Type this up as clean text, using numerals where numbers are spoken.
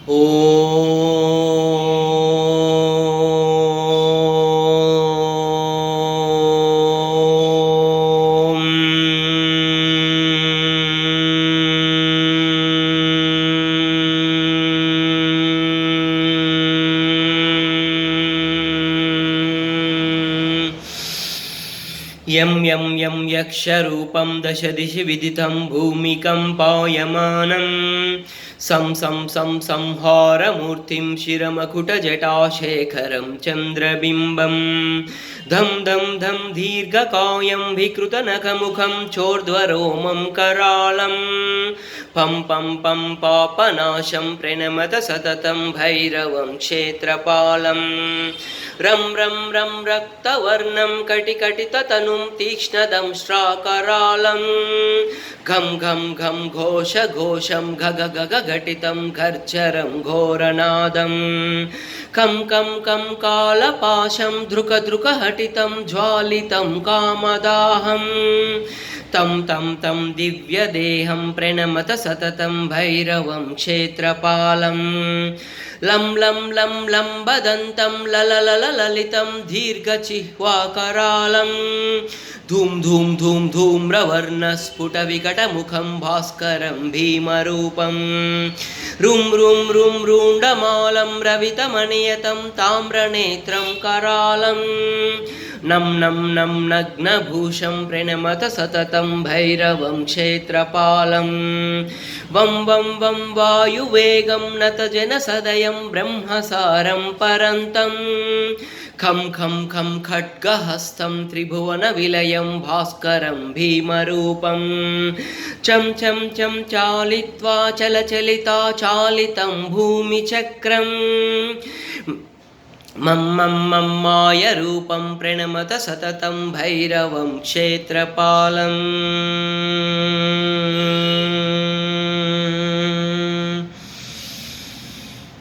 यं यं यं यक्षरूपं दशदिशि विदितं भूमिकम्पायमानं सं सं सं संहारमूर्तिं शिरमकुटजटाशेखरं चन्द्रबिम्बं धं धं धं दीर्घकायं विकृतनखमुखं चोर्ध्वरोमं करालं पं पं पं पापनाशं प्रणमत सततं भैरवं क्षेत्रपालं रं रं रं रक्तवर्णं कटिकटिततनुं तीक्ष्णदंष्ट्राकरालं घं घं घं घोषघोषं घग गग घटितं गर्जरं घोरनादं कं कं कं कालपाशं धृकधृकहटितं ज्वालितं कामदाहं तं तं तं दिव्यदेहं प्रणमत सततं भैरवं क्षेत्रपालं लं लं लं लम्बदन्तं लललललितं दीर्घजिह्वाकरालं धूम धूम धूम धूम्रवर्णस्फुटविकटमुखं भास्करं भीमरूपं रुं रुं रुं रुण्डमालं रवितमनियतं ताम्रनेत्रं करालं नं नं नं नग्नभूषं प्रणमत सततं भैरवं क्षेत्रपालं वं वं वं वायुवेगं नतजनसदयं ब्रह्मसारं परन्तं खं खं खं खड्गहस्तं त्रिभुवनविलयं भास्करं भीमरूपं चं चं चं चालित्वा चलचलिता चालितं भूमिचक्रं मं मं मं मायरूपं प्रणमत सततं भैरवं क्षेत्रपालम्।